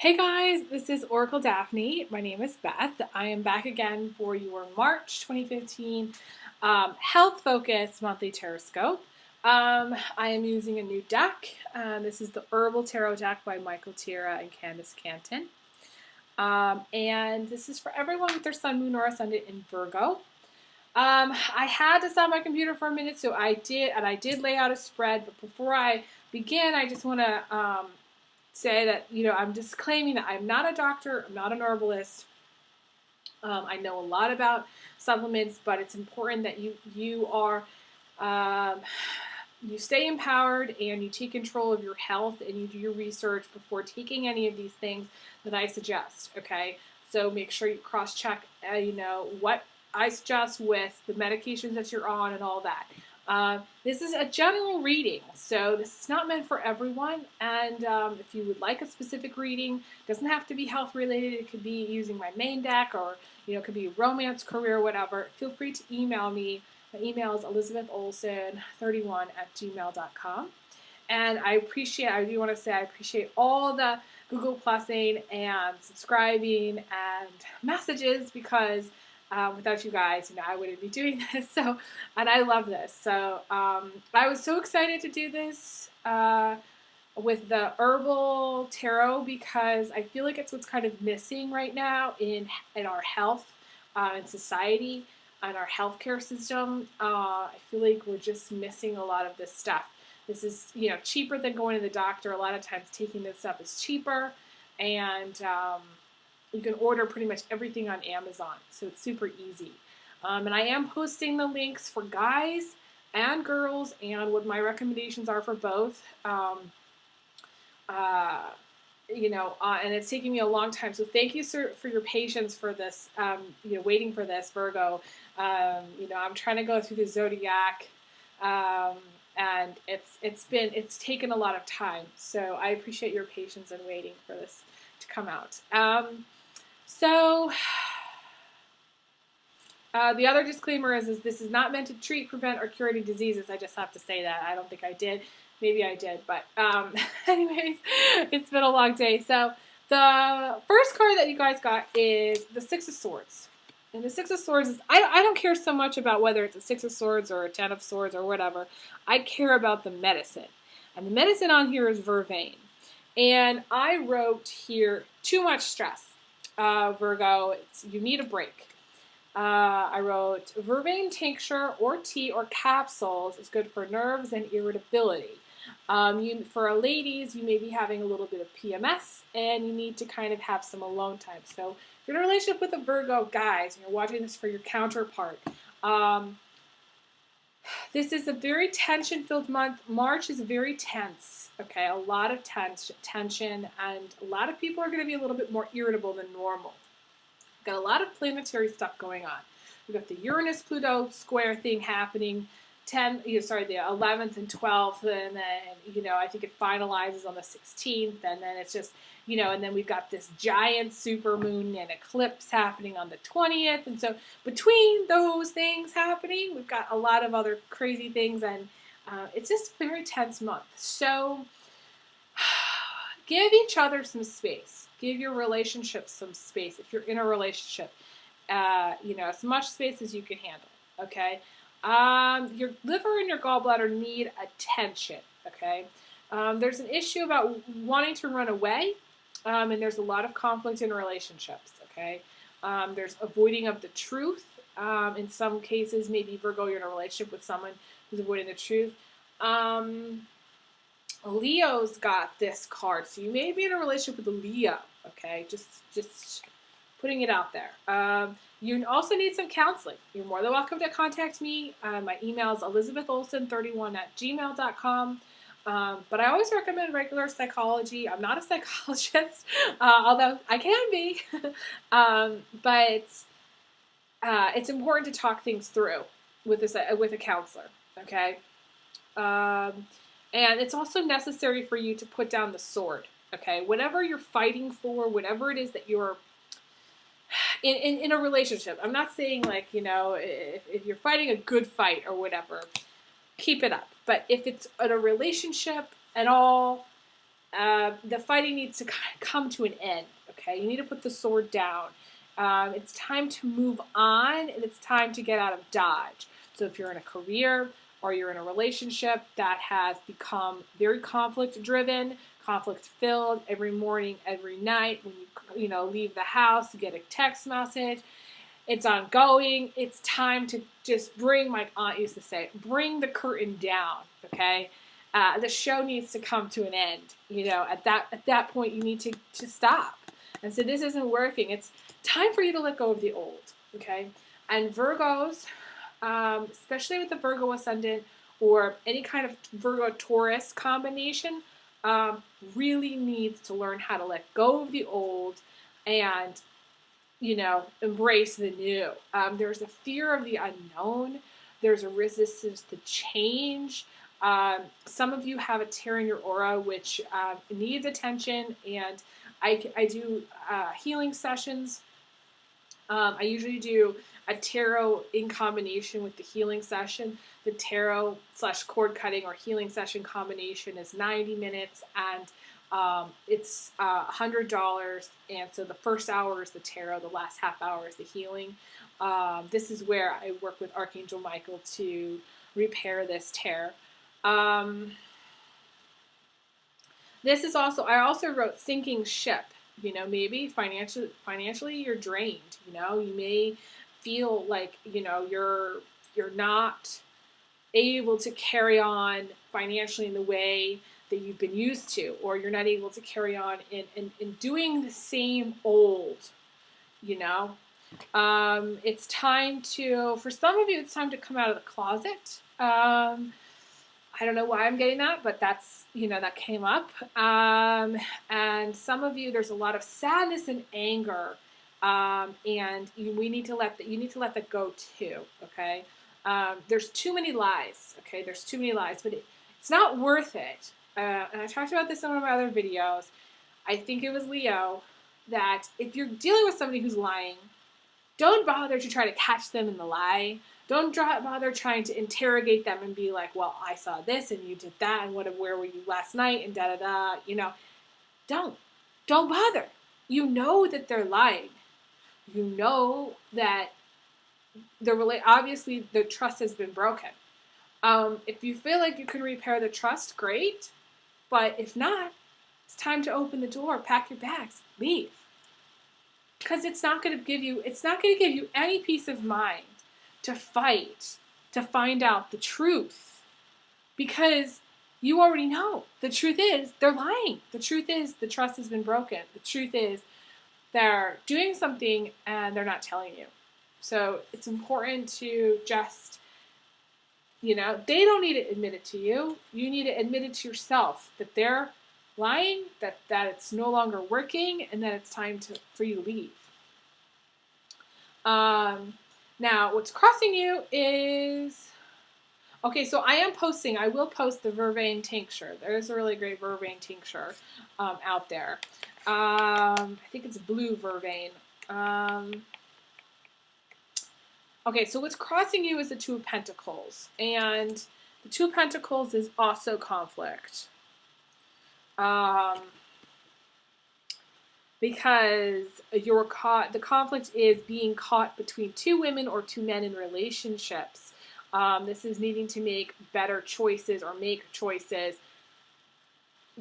Hey guys, this is Oracle Daphne. My name is Beth. I am back again for your March 2015 health focused monthly Horoscope. I am using a new deck. This is the Herbal Tarot deck by Michael Tira and Candace Canton. And this is for everyone with their sun, moon, or ascendant in Virgo. I had to stop my computer for a minute, so I did, and I did lay out a spread. But before I begin, I just want to say that, I'm disclaiming that I'm not a doctor, I'm not an herbalist. I know a lot about supplements, but it's important that you are you stay empowered and you take control of your health and you do your research before taking any of these things that I suggest. Okay, so make sure you cross-check, what I suggest with the medications that you're on and all that. This is a general reading, so this is not meant for everyone. And if you would like a specific reading, it doesn't have to be health related. It could be using my main deck, or it could be romance, career, whatever. Feel free to email me. My email is elizabetholson31@gmail.com. And I do want to say I appreciate all the Google Plusing and subscribing and messages, because without you guys, I wouldn't be doing this. So, and I love this. So I was so excited to do this with the herbal tarot, because I feel like it's what's kind of missing right now in our health and society and our healthcare system. I feel like we're just missing a lot of this stuff. This is, cheaper than going to the doctor. A lot of times taking this stuff is cheaper, and you can order pretty much everything on Amazon, so it's super easy. And I am posting the links for guys and girls, and what my recommendations are for both. And it's taking me a long time, so thank you, sir, for your patience for this. Waiting for this, Virgo. I'm trying to go through the zodiac, and it's taken a lot of time. So I appreciate your patience in waiting for this to come out. So the other disclaimer is this is not meant to treat, prevent, or cure any diseases. I just have to say that. I don't think I did. Maybe I did. But anyways, it's been a long day. So the first card that you guys got is the Six of Swords. And the Six of Swords is, I don't care so much about whether it's a Six of Swords or a Ten of Swords or whatever. I care about the medicine. And the medicine on here is vervain. And I wrote here, too much stress. Virgo, you need a break. I wrote, vervain tincture or tea or capsules is good for nerves and irritability. For ladies, you may be having a little bit of PMS, and you need to kind of have some alone time. So if you're in a relationship with a Virgo, guys, and you're watching this for your counterpart, this is a very tension-filled month. March is very tense, okay? A lot of tension, and a lot of people are going to be a little bit more irritable than normal. We've got a lot of planetary stuff going on. We've got the Uranus-Pluto square thing happening, the 11th and 12th, and then, I think it finalizes on the 16th, and then it's just, and then we've got this giant supermoon and eclipse happening on the 20th, and so between those things happening, we've got a lot of other crazy things, and it's just a very tense month. So give each other some space. Give your relationship some space. If you're in a relationship, as much space as you can handle, okay? Your liver and your gallbladder need attention, okay? There's an issue about wanting to run away, and there's a lot of conflict in relationships, okay? There's avoiding of the truth. In some cases, maybe, Virgo, you're in a relationship with someone who's avoiding the truth. Leo's got this card, so you may be in a relationship with a Leo, okay? Just putting it out there. You also need some counseling. You're more than welcome to contact me. My email is elizabetholson31@gmail.com. But I always recommend regular psychology. I'm not a psychologist, although I can be. But it's important to talk things through with a counselor, okay? And it's also necessary for you to put down the sword, okay? Whatever you're fighting for, whatever it is that you're in a relationship. I'm not saying, like, if you're fighting a good fight or whatever, keep it up. But if it's in a relationship at all, the fighting needs to come to an end. Okay, you need to put the sword down. It's time to move on, and it's time to get out of Dodge. So if you're in a career or you're in a relationship that has become very conflict driven, conflict filled, every morning, every night, when you leave the house, you get a text message, it's ongoing. It's time to just bring, my aunt used to say, bring the curtain down, okay? The show needs to come to an end. At that point, you need to stop. And so this isn't working. It's time for you to let go of the old, okay? And Virgos, especially with the Virgo ascendant or any kind of Virgo-Taurus combination, really needs to learn how to let go of the old and embrace the new. There's a fear of the unknown. There's a resistance to change. Some of you have a tear in your aura, which needs attention, and I do healing sessions. I usually do a tarot in combination with the healing session. The tarot / cord cutting or healing session combination is 90 minutes, and it's $100. And so the first hour is the tarot, the last half hour is the healing. This is where I work with Archangel Michael to repair this tear. This is also, I also wrote sinking ship. Maybe financially you're drained. You may feel like, you're not able to carry on financially in the way that you've been used to, or you're not able to carry on in doing the same old, It's time to, for some of you, it's time to come out of the closet. I don't know why I'm getting that, but that's, that came up. And some of you, there's a lot of sadness and anger, and you need to let that go too, okay? There's too many lies, okay? There's too many lies, but it's not worth it. And I talked about this in one of my other videos. I think it was Leo, that if you're dealing with somebody who's lying, don't bother to try to catch them in the lie. Don't bother trying to interrogate them and be like, well, I saw this and you did that, and where were you last night, and da-da-da, Don't bother. You know that they're lying. You know that obviously the trust has been broken. If you feel like you can repair the trust, great. But if not, it's time to open the door, pack your bags, leave. Because it's not going to give you any peace of mind to fight, to find out the truth. Because you already know. The truth is, they're lying. The truth is, the trust has been broken. The truth is, they're doing something and they're not telling you. So it's important to just, they don't need to admit it to you. You need to admit it to yourself that they're lying, that it's no longer working, and that it's time for you to leave. Now, what's crossing you is, okay, so I will post the vervain tincture. There's a really great vervain tincture out there. I think it's blue vervain. Okay, so what's crossing you is the Two of Pentacles. And the Two of Pentacles is also conflict. Because the conflict is being caught between two women or two men in relationships. This is needing to make better choices or make choices,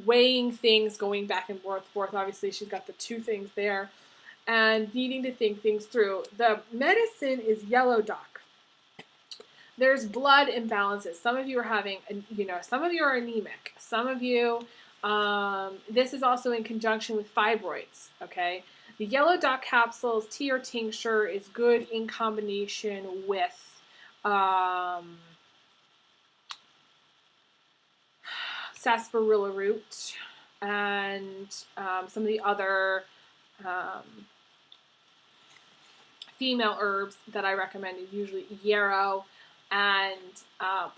weighing things, going back and forth. Obviously, she's got the two things there, and needing to think things through. The medicine is yellow dock. There's blood imbalances. Some of you are having, some of you are anemic. Some of you, this is also in conjunction with fibroids, okay? The yellow dock capsules, tea or tincture, is good in combination with sarsaparilla root and some of the other female herbs that I recommend are usually yarrow and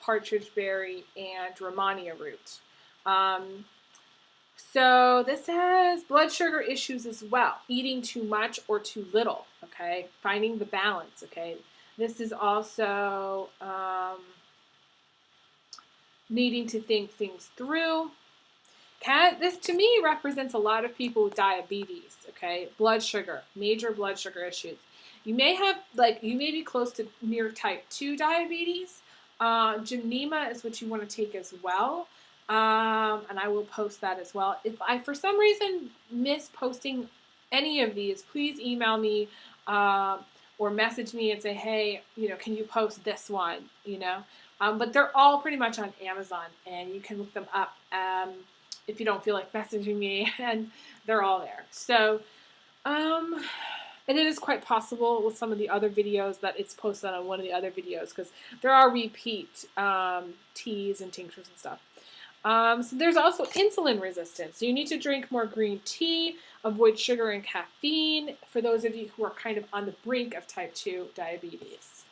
partridge berry and romania root. So this has blood sugar issues as well. Eating too much or too little, okay? Finding the balance, okay? This is also needing to think things through. This to me represents a lot of people with diabetes, okay? Blood sugar, major blood sugar issues. You may have, you may be close to near type 2 diabetes. Gymnema is what you want to take as well. And I will post that as well. If I, for some reason, miss posting any of these, please email me or message me and say, hey, can you post this one, But they're all pretty much on Amazon, and you can look them up if you don't feel like messaging me, and they're all there. So, and it is quite possible with some of the other videos that it's posted on one of the other videos, because there are repeat teas and tinctures and stuff. So there's also insulin resistance. So you need to drink more green tea, avoid sugar and caffeine for those of you who are kind of on the brink of type 2 diabetes.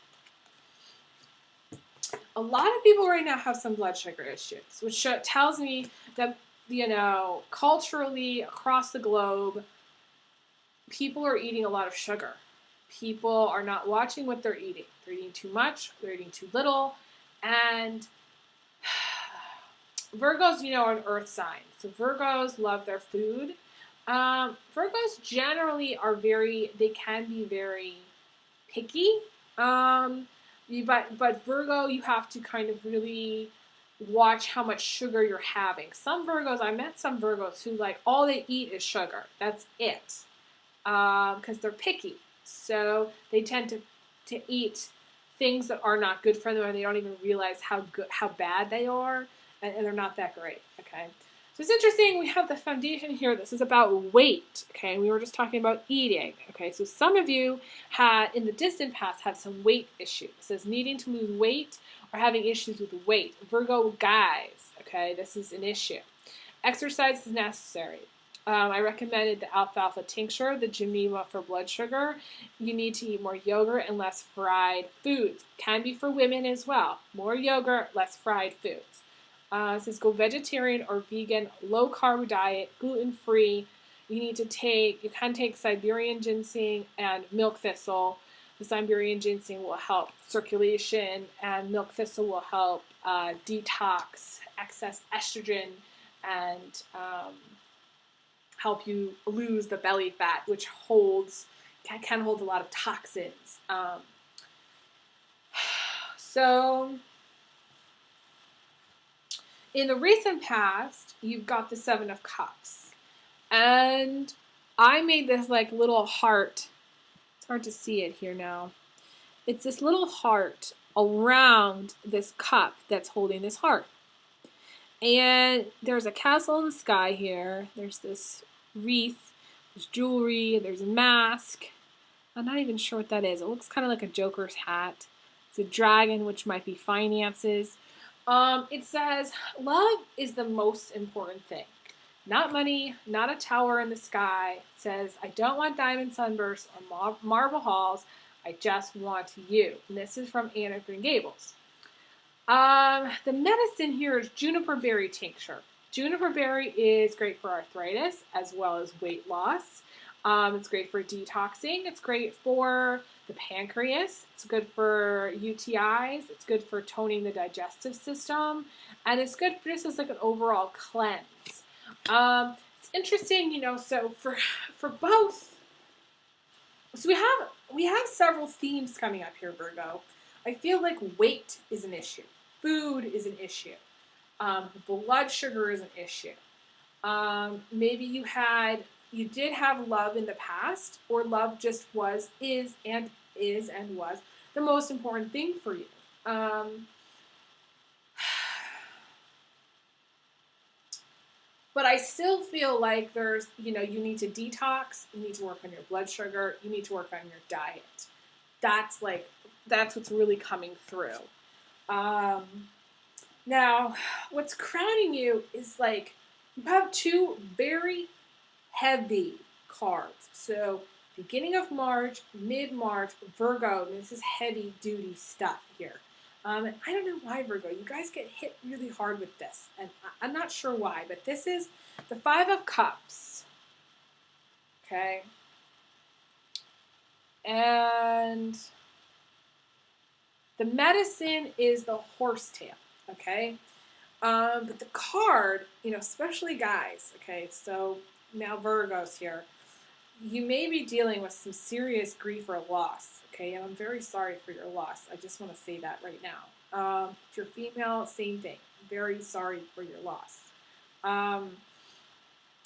A lot of people right now have some blood sugar issues, which tells me that, culturally across the globe, people are eating a lot of sugar. People are not watching what they're eating. They're eating too much, they're eating too little, and Virgos, are an earth sign. So Virgos love their food. Virgos generally they can be very picky. But Virgo, you have to kind of really watch how much sugar you're having. Some Virgos, I met some Virgos who all they eat is sugar. That's it. Because they're picky. So they tend to eat things that are not good for them, and they don't even realize how bad they are, and they're not that great. Okay. So it's interesting, we have the foundation here. This is about weight, okay? We were just talking about eating, okay? So some of you in the distant past, have some weight issues. It says needing to lose weight or having issues with weight. Virgo guys, okay? This is an issue. Exercise is necessary. I recommended the alfalfa tincture, the Gymnema for blood sugar. You need to eat more yogurt and less fried foods. Can be for women as well. More yogurt, less fried foods. It says go vegetarian or vegan, low-carb diet, gluten-free. You can take Siberian ginseng and milk thistle. The Siberian ginseng will help circulation, and milk thistle will help detox excess estrogen and help you lose the belly fat, which can hold a lot of toxins. So in the recent past, you've got the Seven of Cups. And I made this little heart. It's hard to see it here now. It's this little heart around this cup that's holding this heart. And there's a castle in the sky here. There's this wreath, there's jewelry, there's a mask. I'm not even sure what that is. It looks kind of like a Joker's hat. It's a dragon, which might be finances. It says, love is the most important thing. Not money, not a tower in the sky. It says, I don't want diamond sunbursts or marble halls. I just want you. And this is from Anne of Green Gables. The medicine here is juniper berry tincture. Juniper berry is great for arthritis as well as weight loss. It's great for detoxing. It's great for the pancreas. It's good for UTIs. It's good for toning the digestive system. And it's good for just as an overall cleanse. It's interesting, so for both. So we have several themes coming up here, Virgo. I feel like weight is an issue. Food is an issue. Blood sugar is an issue. Maybe you did have love in the past, or love just is and was the most important thing for you. But I still feel like there's, you need to detox, you need to work on your blood sugar, you need to work on your diet. That's what's really coming through. Now, what's crowding you is you have two very heavy cards. So beginning of March, mid-March, Virgo, this is heavy duty stuff here. And I don't know why, Virgo, you guys get hit really hard with this. And I'm not sure why, but this is the Five of Cups. Okay. And the medicine is the horsetail. Okay. But the card, especially guys, okay, so now Virgo's here. You may be dealing with some serious grief or loss, okay, and I'm very sorry for your loss. I just want to say that right now. If you're female, same thing. Very sorry for your loss.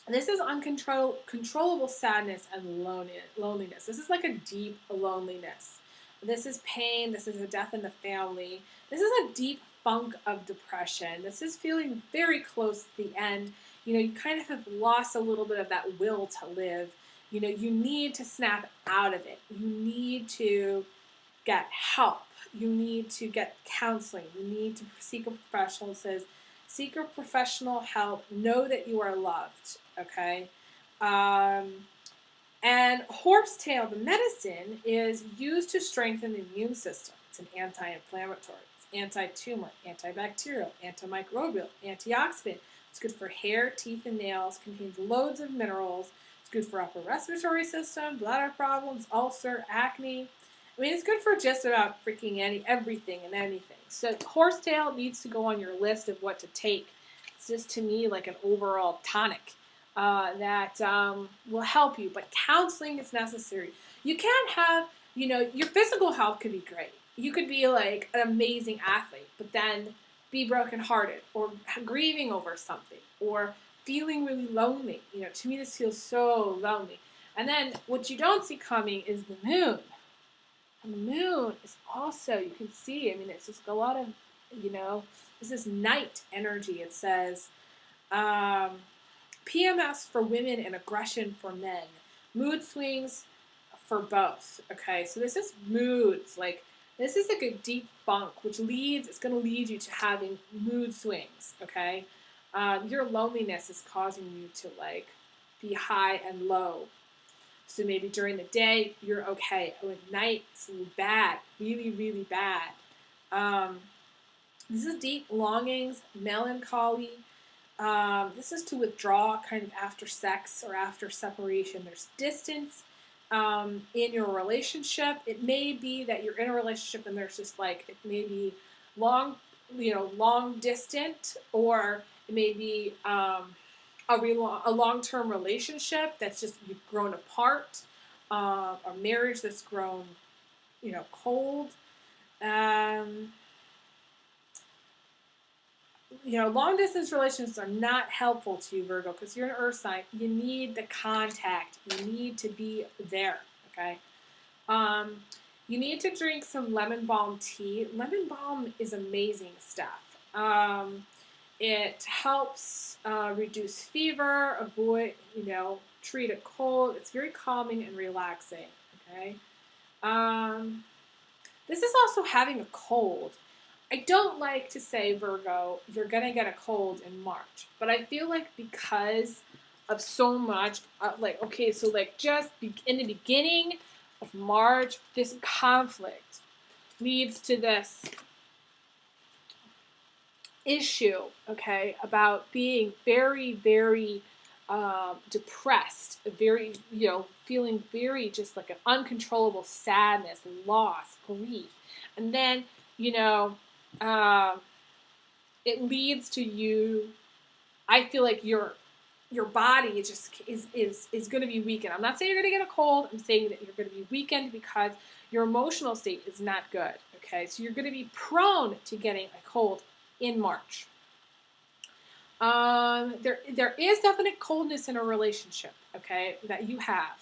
This is uncontrollable sadness and loneliness. This is like a deep loneliness. This is pain. This is a death in the family. This is a deep funk of depression. This is feeling very close to the end. You kind of have lost a little bit of that will to live. You need to snap out of it. You need to get help. You need to get counseling. You need to seek a professional. It says, seek a professional help. Know that you are loved. Okay. And horsetail, the medicine, is used to strengthen the immune system. It's an anti-inflammatory, it's anti-tumor, antibacterial, antimicrobial, antioxidant. It's good for hair, teeth, and nails. Contains loads of minerals. It's good for upper respiratory system, bladder problems, ulcer, acne. I mean, it's good for just about freaking everything and anything. So horsetail needs to go on your list of what to take. It's just, to me, like an overall tonic that will help you. But counseling is necessary. You can't have, your physical health could be great. You could be like an amazing athlete, but then be brokenhearted or grieving over something or feeling really lonely. To me, this feels so lonely. And then what you don't see coming is the moon. And the moon is also, you can see, it's just a lot of, this is night energy. It says, PMS for women and aggression for men. Mood swings for both. Okay, so this is moods. This is like a deep funk, which it's going to lead you to having mood swings. Okay, your loneliness is causing you to be high and low. So maybe during the day, you're okay. Oh, at night, it's bad. Really, really bad. This is deep longings, melancholy. This is to withdraw kind of after sex or after separation. There's distance in your relationship. It may be that you're in a relationship and there's just it may be long distant, or it may be a long-term relationship that's just you've grown apart, a marriage that's grown, cold. Long-distance relationships are not helpful to you, Virgo, because you're an earth sign. You need the contact. You need to be there, okay? You need to drink some lemon balm tea. Lemon balm is amazing stuff. It helps reduce fever, avoid, treat a cold. It's very calming and relaxing, okay? This is also having a cold. I don't like to say, Virgo, you're going to get a cold in March. But I feel like because of so much, just in the beginning of March, this conflict leads to this issue, okay, about being very, very depressed, very, feeling very just like an uncontrollable sadness, loss, grief. And then, it leads to you, I feel like your body just is going to be weakened. I'm not saying you're going to get a cold. I'm saying that you're going to be weakened because your emotional state is not good, okay? So you're going to be prone to getting a cold in March. There is definite coldness in a relationship, okay, that you have.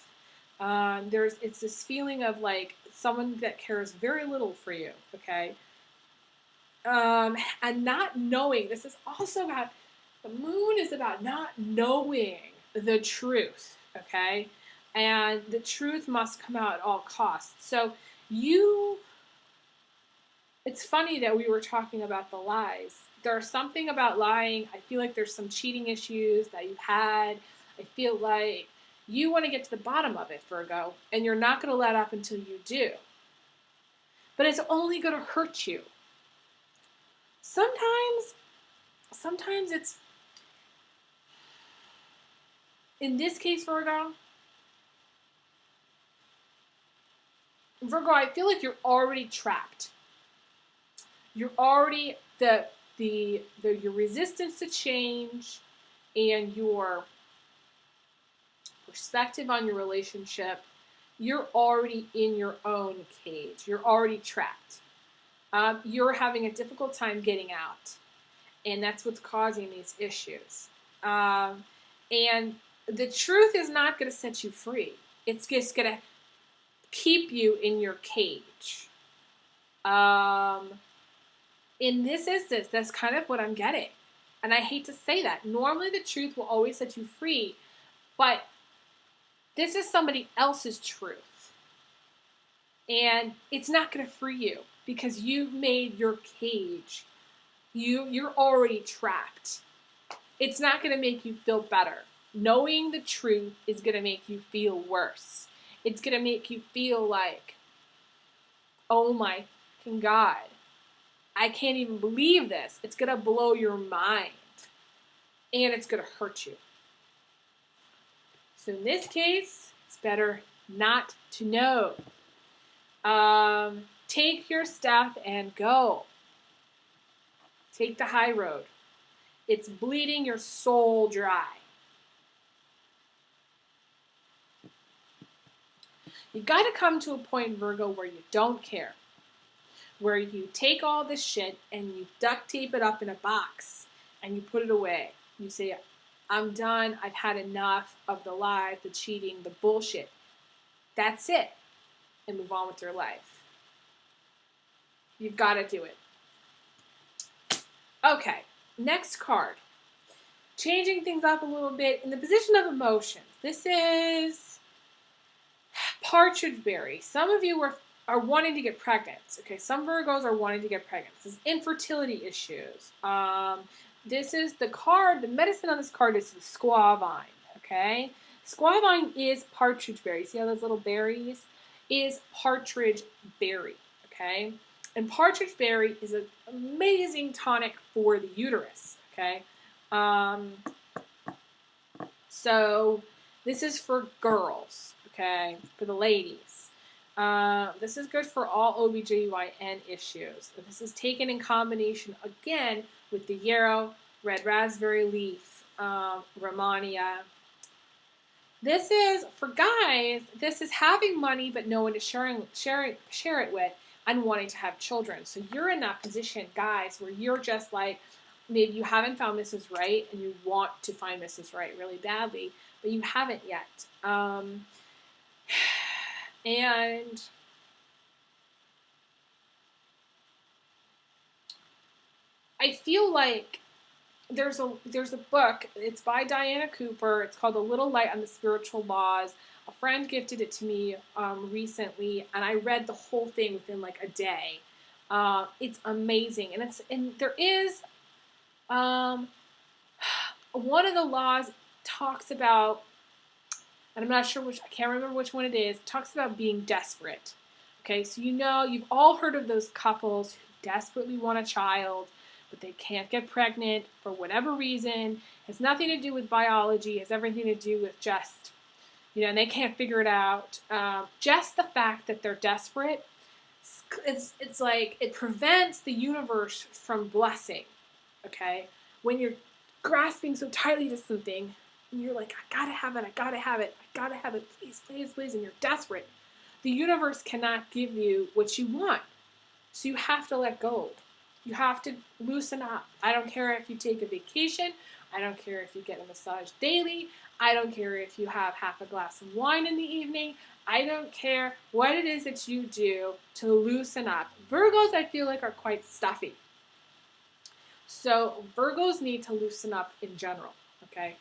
It's this feeling of someone that cares very little for you, okay? And not knowing, this is also about, the moon is about not knowing the truth, okay? And the truth must come out at all costs. So it's funny that we were talking about the lies. There's something about lying. I feel like there's some cheating issues that you've had. I feel like you want to get to the bottom of it, Virgo, and you're not going to let up until you do. But it's only going to hurt you. Sometimes it's, in this case, Virgo, I feel like you're already trapped. You're already, the your resistance to change and your perspective on your relationship, you're already in your own cage. You're already trapped. You're having a difficult time getting out. And that's what's causing these issues. And the truth is not going to set you free. It's just going to keep you in your cage. In this instance, that's kind of what I'm getting. And I hate to say that. Normally the truth will always set you free, but this is somebody else's truth. And it's not going to free you because you've made your cage. You're already trapped. It's not going to make you feel better. Knowing the truth is going to make you feel worse. It's going to make you feel like, oh my God, I can't even believe this. It's going to blow your mind. And it's going to hurt you. So in this case, it's better not to know. Take your stuff and go. Take the high road. It's bleeding your soul dry. You've got to come to a point, Virgo, where you don't care. Where you take all this shit and you duct tape it up in a box and you put it away. You say, I'm done. I've had enough of the lies, the cheating, the bullshit. That's it. And move on with your life. You've got to do it. Okay, next card. Changing things up a little bit in the position of emotions. This is partridge berry. Some of you are wanting to get pregnant. Okay, some Virgos are wanting to get pregnant. This is infertility issues. This is the card, the medicine on this card is the squavine, okay? Squavine is partridge berry. See how those little berries? Is partridge berry, okay? And partridge berry is an amazing tonic for the uterus, okay? So this is for girls, okay? For the ladies. This is good for all OBGYN issues. This is taken in combination, again, with the yarrow, red raspberry leaf, Romania. This is, for guys, this is having money but no one to share it with and wanting to have children. So you're in that position, guys, where you're just like, maybe you haven't found Mrs. Right and you want to find Mrs. Right really badly, but you haven't yet. And I feel like there's a book. It's by Diana Cooper. It's called A Little Light on the Spiritual Laws. A friend gifted it to me recently, and I read the whole thing within like a day. It's amazing, and there is one of the laws talks about, and I'm not sure I can't remember which one it is. It talks about being desperate. Okay, so you've all heard of those couples who desperately want a child, but they can't get pregnant for whatever reason. It has nothing to do with biology. It has everything to do with just, and they can't figure it out. Just the fact that they're desperate, it's like it prevents the universe from blessing. Okay, when you're grasping so tightly to something, and you're like, I gotta have it, I gotta have it, I gotta have it, please, please, please, and you're desperate. The universe cannot give you what you want. So you have to let go. You have to loosen up. I don't care if you take a vacation. I don't care if you get a massage daily. I don't care if you have half a glass of wine in the evening. I don't care what it is that you do to loosen up. Virgos, I feel like, are quite stuffy. So Virgos need to loosen up in general, okay?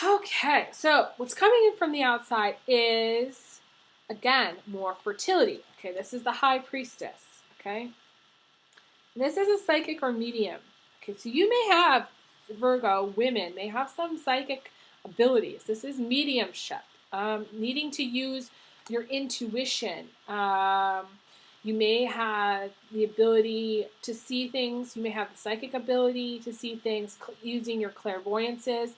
Okay, so what's coming in from the outside is, again, more fertility. Okay, this is the High Priestess, okay? And this is a psychic or medium. Okay, so you may have, Virgo, women, may have some psychic abilities. This is mediumship, needing to use your intuition. You may have the ability to see things. You may have the psychic ability to see things using your clairvoyances.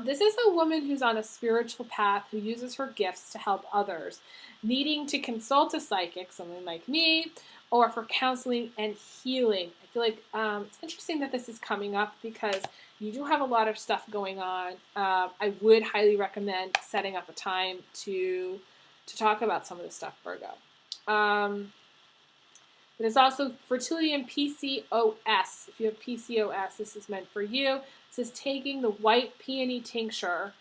This is a woman who's on a spiritual path who uses her gifts to help others, needing to consult a psychic, someone like me, or for counseling and healing. I feel like it's interesting that this is coming up because you do have a lot of stuff going on. I would highly recommend setting up a time to talk about some of this stuff, Virgo. But it's also fertility and PCOS. If you have PCOS, this is meant for you. It says taking the white peony tincture,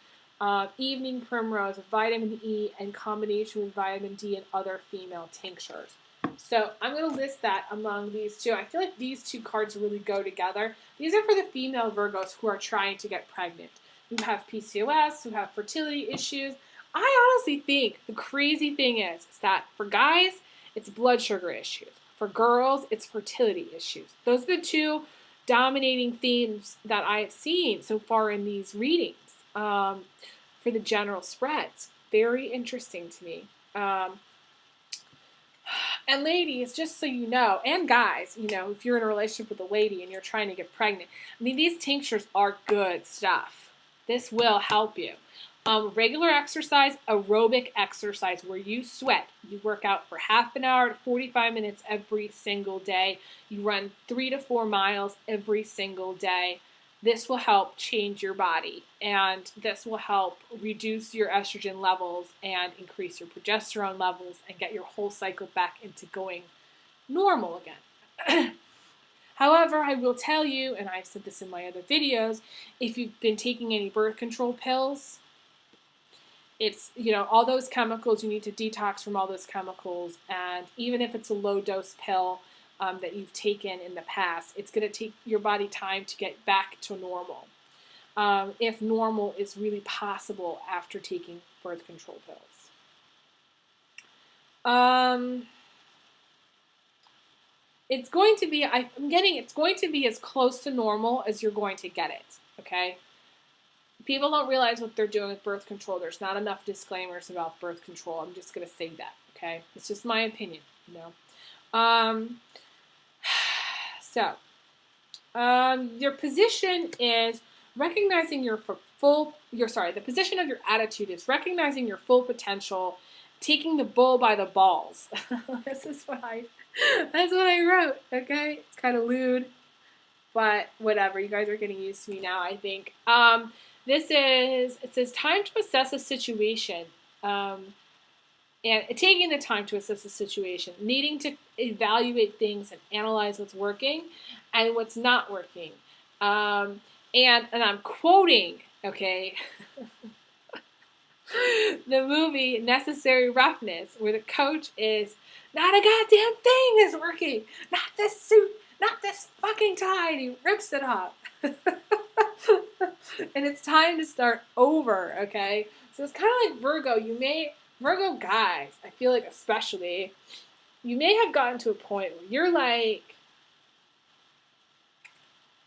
evening primrose, vitamin E, in combination with vitamin D and other female tinctures. So I'm going to list that among these two. I feel like these two cards really go together. These are for the female Virgos who are trying to get pregnant, who have PCOS, who have fertility issues. I honestly think the crazy thing is that for guys, it's blood sugar issues. For girls, it's fertility issues. Those are the two dominating themes that I've seen so far in these readings for the general spreads. Very interesting to me. And ladies, just so you know, and guys, you know, if you're in a relationship with a lady and you're trying to get pregnant, I mean, these tinctures are good stuff. This will help you. Regular exercise, aerobic exercise where you sweat. You work out for half an hour to 45 minutes every single day. You run 3 to 4 miles every single day. This will help change your body, and this will help reduce your estrogen levels and increase your progesterone levels and get your whole cycle back into going normal again. However, I will tell you, and I've said this in my other videos, if you've been taking any birth control pills, it's, you know, all those chemicals, you need to detox from all those chemicals. And even if it's a low dose pill that you've taken in the past, it's going to take your body time to get back to normal. If normal is really possible after taking birth control pills. It's going to be, it's going to be as close to normal as you're going to get it, okay? People don't realize what they're doing with birth control. There's not enough disclaimers about birth control. I'm just going to say that, okay? It's just my opinion, you know. Your position is recognizing the position of your attitude is recognizing your full potential, taking the bull by the balls. That's what I wrote, okay? It's kind of lewd, but whatever. You guys are getting used to me now, I think. It says time to assess a situation, and taking the time to assess a situation, needing to evaluate things and analyze what's working and what's not working. And I'm quoting, okay, the movie Necessary Roughness, where the coach is, not a goddamn thing is working, not this suit, not this fucking tie, and he rips it off. And it's time to start over, okay? So it's kind of like Virgo. Virgo guys, I feel like especially, you may have gotten to a point where you're like,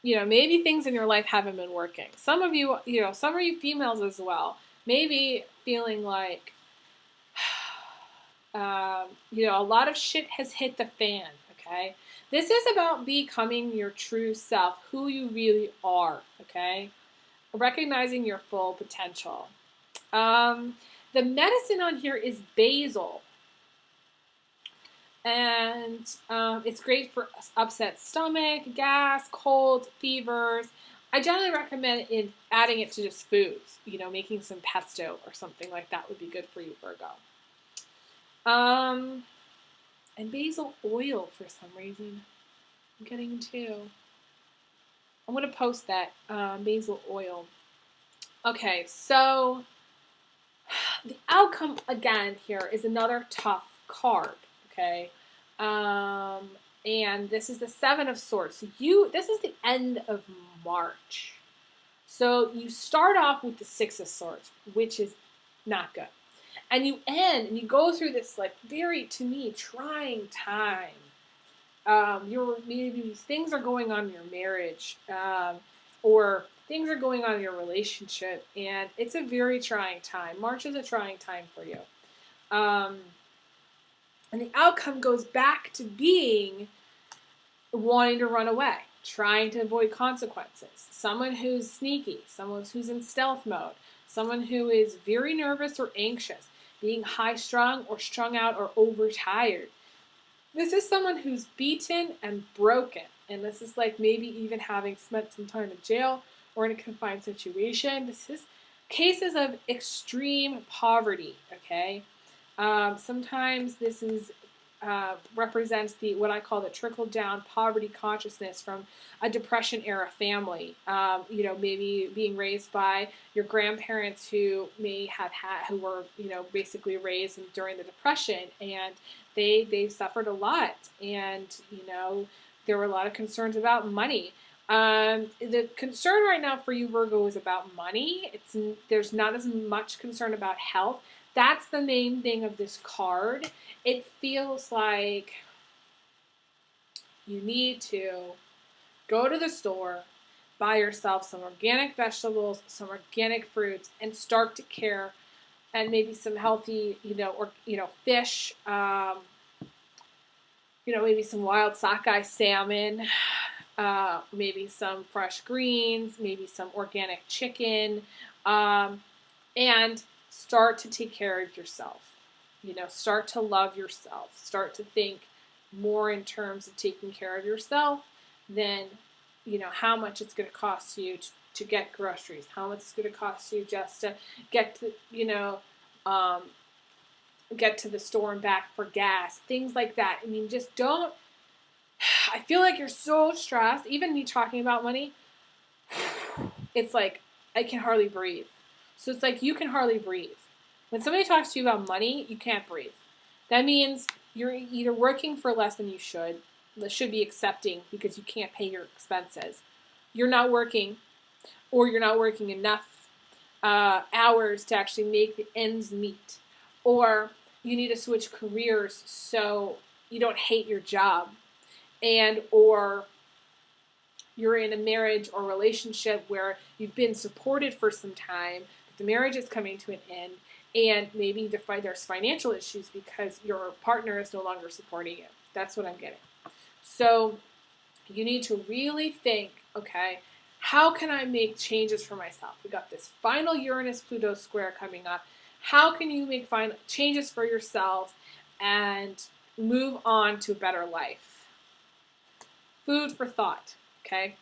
you know, maybe things in your life haven't been working. Some of you females as well, maybe feeling like, you know, a lot of shit has hit the fan, okay? This is about becoming your true self, who you really are, okay? Recognizing your full potential. The medicine on here is basil. And it's great for upset stomach, gas, colds, fevers. I generally recommend adding it to just foods. You know, making some pesto or something like that would be good for you, Virgo. And basil oil for some reason. I'm getting too. I'm going to post that basil oil. Okay, so the outcome again here is another tough card. Okay, and this is the Seven of Swords. So this is the end of March. So you start off with the Six of Swords, which is not good. And you end, and you go through this, like, very, to me, trying time. Maybe things are going on in your marriage, or things are going on in your relationship, and it's a very trying time. March is a trying time for you. And the outcome goes back to being wanting to run away, trying to avoid consequences. Someone who's sneaky, someone who's in stealth mode, someone who is very nervous or anxious, being high-strung or strung out or overtired. This is someone who's beaten and broken. And this is like maybe even having spent some time in jail or in a confined situation. This is cases of extreme poverty, okay? Sometimes this is represents the what I call the trickle down poverty consciousness from a depression era family. You know, maybe being raised by your grandparents who may have had who were basically raised during the depression, and they suffered a lot, and there were a lot of concerns about money. The concern right now for you, Virgo, is about money. There's not as much concern about health. That's the main thing of this card. It feels like you need to go to the store, buy yourself some organic vegetables, some organic fruits, and start to care, and maybe some healthy, fish, maybe some wild sockeye salmon, maybe some fresh greens, maybe some organic chicken, and start to take care of yourself. Start to love yourself. Start to think more in terms of taking care of yourself than, how much it's going to cost you to get groceries, how much it's going to cost you just to get to, get to the store and back for gas, things like that. I mean, just don't. I feel like you're so stressed. Even me talking about money, it's like I can hardly breathe. So it's like you can hardly breathe. When somebody talks to you about money, you can't breathe. That means you're either working for less than you should be accepting because you can't pay your expenses. You're not working, or you're not working enough hours to actually make the ends meet. Or you need to switch careers so you don't hate your job. And or you're in a marriage or relationship where you've been supported for some time, but the marriage is coming to an end, and maybe there's financial issues because your partner is no longer supporting you. That's what I'm getting. So you need to really think, okay, how can I make changes for myself? We got this final Uranus-Pluto square coming up. How can you make final changes for yourself and move on to a better life? Food for thought, okay?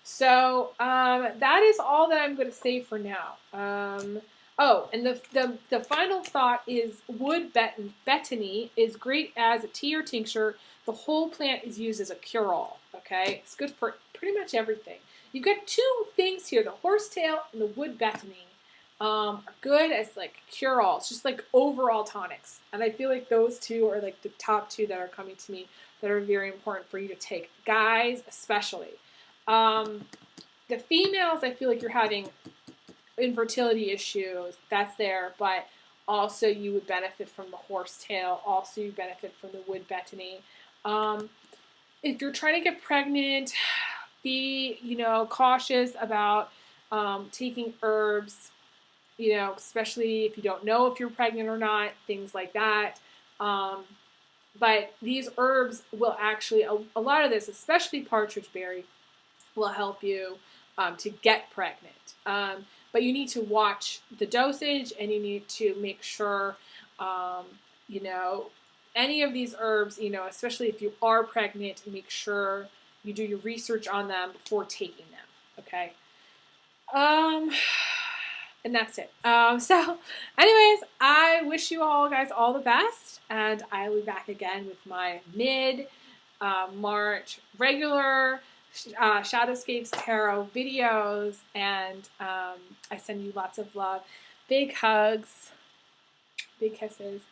So that is all that I'm going to say for now. And the final thought is wood betony is great as a tea or tincture. The whole plant is used as a cure-all, okay? It's good for pretty much everything. You've got two things here, the horsetail and the wood betony. Are good as like cure-alls, just like overall tonics. And I feel like those two are like the top two that are coming to me that are very important for you to take. Guys, especially. The females, I feel like you're having infertility issues. That's there, but also you would benefit from the horsetail. Also, you benefit from the wood betony. If you're trying to get pregnant, be cautious about taking herbs. Especially if you don't know if you're pregnant or not, things like that. But these herbs will actually, a lot of this, especially partridge berry, will help you to get pregnant. But you need to watch the dosage, and you need to make sure, any of these herbs, especially if you are pregnant, make sure you do your research on them before taking them, okay? And that's it. So anyways, I wish you all guys all the best, and I'll be back again with my mid-March regular Shadowscapes Tarot videos, and I send you lots of love. Big hugs, big kisses,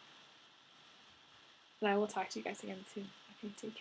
and I will talk to you guys again soon. Okay, take care.